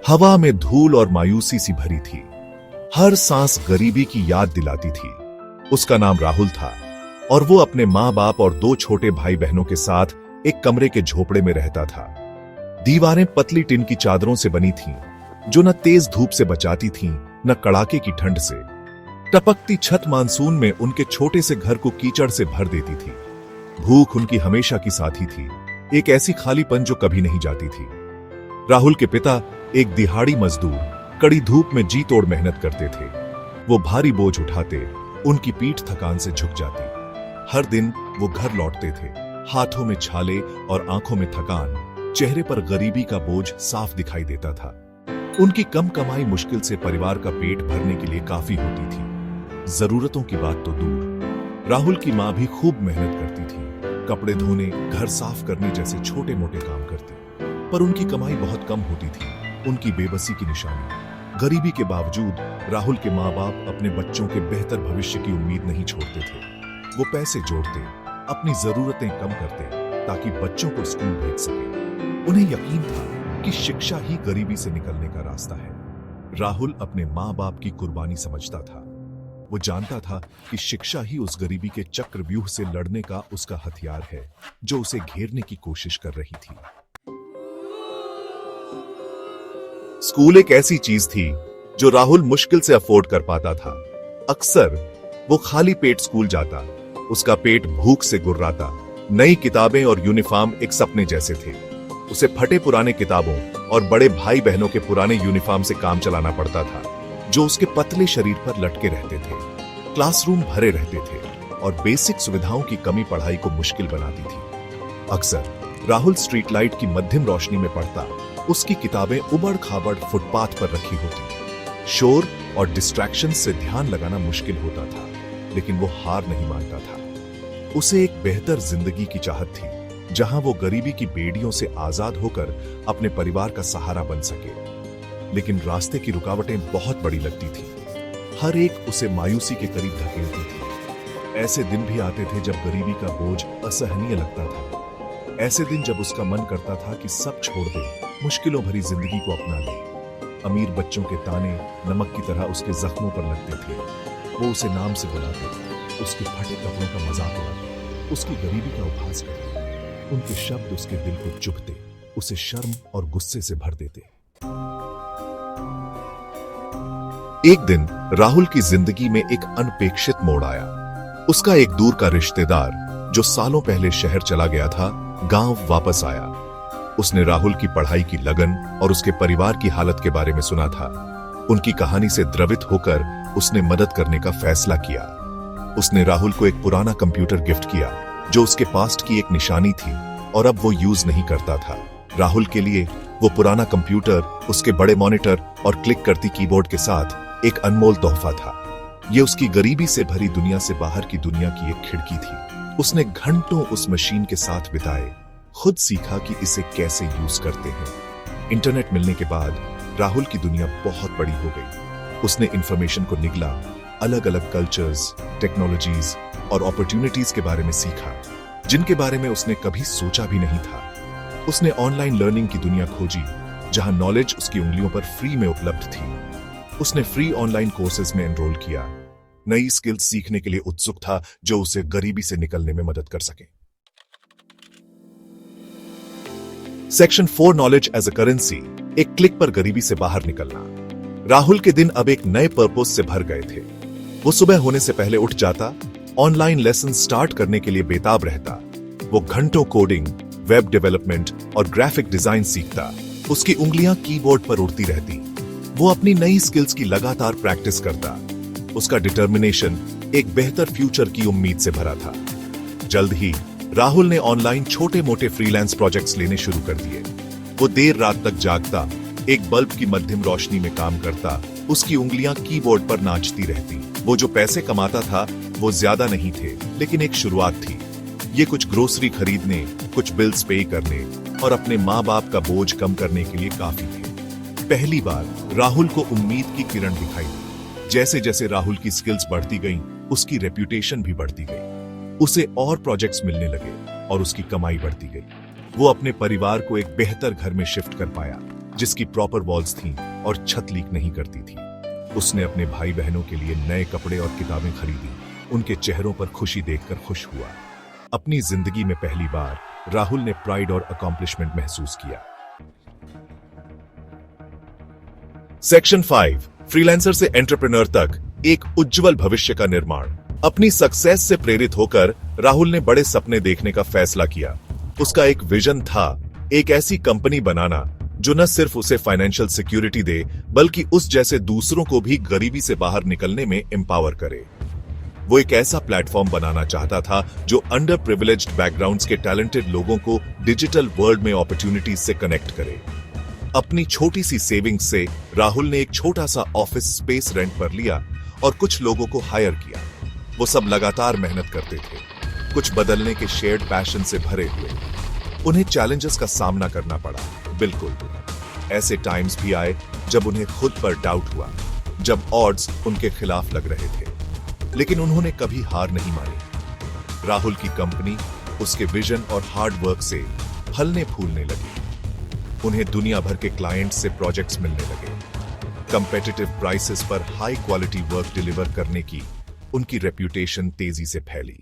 हवा में धूल और मायूसी सी भरी थी। हर सांस गरीबी की याद दिलाती थी। उसका नाम राहुल था और वो अपने माँ बाप और 2 छोटे भाई बहनों के साथ एक कमरे के झोपड़े में रहता था। दीवारें पतली टिन की चादरों से बनी थीं, जो न तेज धूप से बचाती थीं, न कड़ाके की ठंड से। टपकती छत मानसून में उनके छोटे से घर को कीचड़ से भर देती थी। भूख उनकी हमेशा की साथी थी, एक ऐसी खालीपन जो कभी नहीं जाती थी। राहुल के पिता एक दिहाड़ी मजदूर कड़ी धूप में जी तोड़ मेहनत करते थे। वो भारी बोझ उठाते, उनकी पीठ थकान से झुक जाती। हर दिन वो घर लौटते थे, हाथों में छाले और आंखों में थकान। चेहरे पर गरीबी का बोझ साफ दिखाई देता था। उनकी कम कमाई मुश्किल से परिवार का पेट भरने के लिए काफी होती थी। जरूरतों की बात तो दूर, राहुल की मां भी खूब मेहनत करती थी। कपड़े धोने, घर साफ करने जैसे छोटे मोटे काम करती, पर उनकी कमाई बहुत कम होती थी। उनकी बेबसी की निशानी। गरीबी के बावजूद राहुल के माँ बाप अपने बच्चों के बेहतर भविष्य की उम्मीद नहीं छोड़ते थे। वो पैसे जोड़ते, अपनी जरूरतें कम करते ताकि बच्चों को स्कूल भेज सके। उन्हें यकीन था कि शिक्षा ही गरीबी से निकलने का रास्ता है। राहुल अपने माँ बाप की कुर्बानी समझता था। वो जानता था कि शिक्षा ही उस गरीबी के चक्रव्यूह से लड़ने का उसका हथियार है, जो उसे घेरने की कोशिश कर रही थी। स्कूल एक ऐसी चीज थी जो राहुल मुश्किल से अफोर्ड कर पाता था। अक्सर वो खाली पेट स्कूल जाता, उसका पेट भूख से गुर्राता। नई किताबें और यूनिफॉर्म एक सपने जैसे थे। उसे फटे पुराने किताबों और बड़े भाई बहनों के पुराने यूनिफॉर्म से काम चलाना पड़ता था, जो उसके पतले शरीर पर लटके रहते थे। क्लासरूम भरे रहते थे और बेसिक सुविधाओं की कमी पढ़ाई को मुश्किल बनाती थी। अक्सर राहुल स्ट्रीट लाइट की मध्यम रोशनी में पढ़ता। उसकी किताबें उबड़ खाबड़ फुटपाथ पर रखी होती। शोर और डिस्ट्रैक्शन से ध्यान लगाना मुश्किल होता था, लेकिन वो हार नहीं मानता था। उसे एक बेहतर जिंदगी की चाहत थी, जहां वो गरीबी की बेड़ियों से आजाद होकर अपने परिवार का सहारा बन सके। लेकिन रास्ते की रुकावटें बहुत बड़ी लगती थी। हर एक उसे मायूसी के करीब धकेलती थी। ऐसे दिन भी आते थे जब गरीबी का बोझ असहनीय लगता था। ऐसे दिन जब उसका मन करता था कि सब छोड़ दे, मुश्किलों भरी जिंदगी को अपना ले। अमीर बच्चों के ताने नमक की तरह उसके जख्मों पर लगते थे। वो उसे नाम से बुलाते, उसके फटे कपड़ों का मजाक उड़ाते, उसकी गरीबी का उपहास करते। उनके शब्द उसके दिल को चुभते, उसे शर्म और गुस्से से भर देते। एक दिन राहुल की जिंदगी में एक अनपेक्षित मोड़ आया। उसका एक दूर का रिश्तेदार, जो सालों पहले शहर चला गया था, गांव वापस आया। उसने राहुल की पढ़ाई की लगन और उसके परिवार की हालत के बारे में सुना था। उनकी कहानी से द्रवित होकर उसने मदद करने का फैसला किया। उसने राहुल को एक पुराना कंप्यूटर गिफ्ट किया, जो उसके पास्ट की एक निशानी थी और अब वो यूज नहीं करता था। राहुल के लिए वो पुराना कंप्यूटर उसके बड़े मॉनिटर और क्लिक करती कीबोर्ड के साथ एक अनमोल तोहफा था। ये उसकी गरीबी से भरी दुनिया से बाहर की दुनिया की एक खिड़की थी। उसने घंटों उस मशीन के साथ बिताए, खुद सीखा कि इसे कैसे यूज करते हैं। इंटरनेट मिलने के बाद राहुल की दुनिया बहुत बड़ी हो गई। उसने इंफॉर्मेशन को निगला, अलग अलग कल्चर्स, टेक्नोलॉजीज और अपॉर्चुनिटीज के बारे में सीखा, जिनके बारे में उसने कभी सोचा भी नहीं था। उसने ऑनलाइन लर्निंग की दुनिया खोजी, जहां नॉलेज उसकी उंगलियों पर फ्री में उपलब्ध थी। उसने फ्री ऑनलाइन कोर्सेज में एनरोल किया, नई स्किल्स सीखने के लिए उत्सुक था, जो उसे गरीबी से निकलने में मदद कर सके। Section 4 knowledge as a currency, एक क्लिक पर गरीबी से बाहर निकलना। राहुल के दिन अब एक नए पर्पस से भर गए थे। वो सुबह होने से पहले उठ जाता, ऑनलाइन लेसन स्टार्ट करने के लिए बेताब रहता। वो घंटों कोडिंग, वेब डेवलपमेंट और ग्राफिक डिजाइन सीखता। उसकी उंगलियां कीबोर्ड पर उड़ती रहती। वो अपनी नई स्किल्स की लगातार प्रैक्टिस करता। उसका डिटर्मिनेशन एक बेहतर फ्यूचर की उम्मीद से भरा था। जल्द ही राहुल ने ऑनलाइन छोटे मोटे फ्रीलांस प्रोजेक्ट्स लेने शुरू कर दिए। वो देर रात तक जागता, एक बल्ब की मध्यम रोशनी में काम करता। उसकी उंगलियां कीबोर्ड पर नाचती रहती। वो जो पैसे कमाता था वो ज्यादा नहीं थे, लेकिन एक शुरुआत थी। ये कुछ ग्रोसरी खरीदने, कुछ बिल्स पे करने और अपने माँ बाप का बोझ कम करने के लिए काफी थे। पहली बार राहुल को उम्मीद की किरण दिखाई दी। जैसे जैसे राहुल की स्किल्स बढ़ती गईं, उसकी रेप्यूटेशन भी बढ़ती गई। उसे और प्रोजेक्ट्स मिलने लगे और उसकी कमाई बढ़ती गई। वो अपने परिवार को एक बेहतर घर में शिफ्ट कर पाया। जिसकी प्रॉपर वॉल्स थीं और छत लीक नहीं करती थी। उसने अपने भाई बहनों के लिए नए कपड़े और किताबें खरीदी। उनके चेहरों पर खुशी देखकर खुश हुआ। अपनी जिंदगी में पहली बार राहुल ने प्राइड और अकॉम्प्लिशमेंट महसूस किया। सेक्शन 5, फ्रीलांसर से एंटरप्रेन्योर तक एक उज्जवल भविष्य का निर्माण। अपनी सक्सेस से प्रेरित होकर राहुल ने बड़े सपने देखने का फैसला किया। उसका एक विजन था, एक ऐसी कंपनी बनाना जो न सिर्फ उसे फाइनेंशियल सिक्योरिटी दे, बल्कि उस जैसे दूसरों को भी गरीबी से बाहर निकलने में एम्पावर करे। वो एक ऐसा प्लेटफॉर्म बनाना चाहता था जो अंडर प्रिविलेज्ड बैकग्राउंड्स के टैलेंटेड लोगों को डिजिटल वर्ल्ड में अपॉर्चुनिटीज से कनेक्ट करे। अपनी छोटी सी सेविंग्स से राहुल ने एक छोटा सा ऑफिस स्पेस रेंट पर लिया और कुछ लोगों को हायर किया। वो सब लगातार मेहनत करते थे, कुछ बदलने के शेयर्ड पैशन से भरे हुए। उन्हें चैलेंजेस का सामना करना पड़ा, बिल्कुल। ऐसे टाइम्स भी आए जब उन्हें खुद पर डाउट हुआ, जब ऑड्स उनके खिलाफ लग रहे थे, लेकिन उन्होंने कभी हार नहीं मानी। राहुल की कंपनी उसके विजन और हार्ड वर्क से फलने फूलने लगी। उन्हें दुनिया भर के क्लाइंट्स से प्रोजेक्ट्स मिलने लगे। कंपेटिटिव प्राइसेस पर हाई क्वालिटी वर्क डिलीवर करने की उनकी रेप्यूटेशन तेजी से फैली।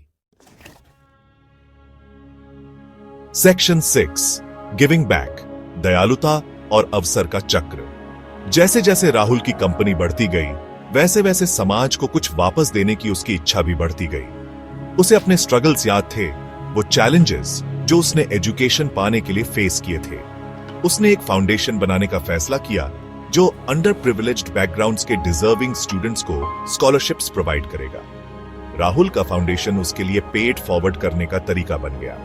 सेक्शन 6, गिविंग बैक, दयालुता और अवसर का चक्र। जैसे जैसे राहुल की कंपनी बढ़ती गई, वैसे वैसे समाज को कुछ वापस देने की उसकी इच्छा भी बढ़ती गई। उसे अपने स्ट्रगल्स याद थे, वो चैलेंजेस जो उसने एजुकेशन पाने के लिए फेस किए थे। उसने एक फाउंडेशन बनाने का फैसला किया जो अंडर प्रिविलेज्ड बैकग्राउंड्स के डिजर्विंग स्टूडेंट्स को स्कॉलरशिप्स प्रोवाइड करेगा। राहुल का फाउंडेशन उसके लिए पेड फॉरवर्ड करने का तरीका बन गया।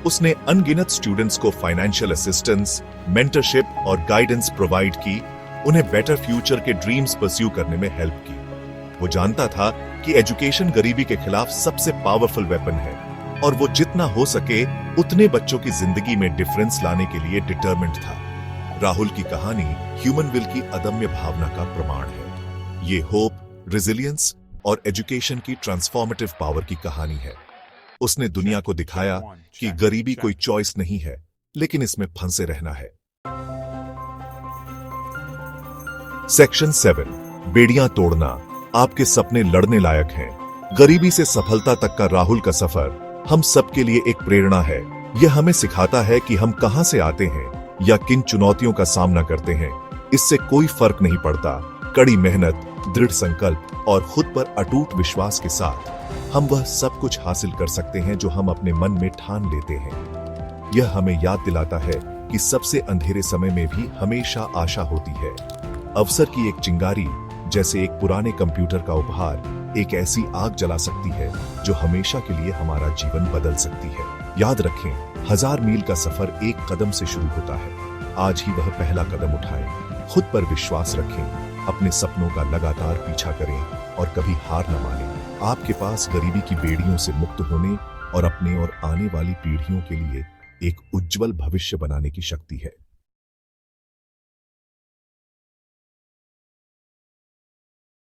उसने अनगिनत स्टूडेंट्स को फाइनेंशियल असिस्टेंस, मेंटरशिप और गाइडेंस प्रोवाइड की, उन्हें बेटर फ्यूचर के ड्रीम्स परस्यू करने में हेल्प की। वो जानता था कि एजुकेशन गरीबी के खिलाफ सबसे पावरफुल वेपन है और वो जितना हो सके उतने बच्चों की जिंदगी में डिफरेंस लाने के लिए डिटरमिन्ड था। राहुल की कहानी ह्यूमन विल की अदम्य भावना का प्रमाण है। ये होप, रेजिलियंस और एजुकेशन की ट्रांसफॉर्मेटिव पावर की कहानी है। उसने दुनिया को दिखाया कि गरीबी कोई चॉइस नहीं है, लेकिन इसमें फंसे रहना है। सेक्शन 7, बेड़ियां तोड़ना, आपके सपने लड़ने लायक हैं। गरीबी से सफलता तक का राहुल का सफर हम सबके लिए एक प्रेरणा है। यह हमें सिखाता है कि हम कहां से आते हैं या किन चुनौतियों का सामना करते हैं, इससे कोई फर्क नहीं पड़ता। कड़ी मेहनत, दृढ़ संकल्प और खुद पर अटूट विश्वास के साथ हम वह सब कुछ हासिल कर सकते हैं जो हम अपने मन में ठान लेते हैं। यह हमें याद दिलाता है कि सबसे अंधेरे समय में भी हमेशा आशा होती है। अवसर की एक चिंगारी, जैसे एक पुराने कंप्यूटर का उपहार, एक ऐसी आग जला सकती है जो हमेशा के लिए हमारा जीवन बदल सकती है। याद रखें, 1000 मील का सफर एक कदम से शुरू होता है। आज ही वह पहला कदम उठाएं, खुद पर विश्वास रखें, अपने सपनों का लगातार पीछा करें और कभी हार न मानें। आपके पास गरीबी की बेड़ियों से मुक्त होने और अपने और आने वाली पीढ़ियों के लिए एक उज्जवल भविष्य बनाने की शक्ति है।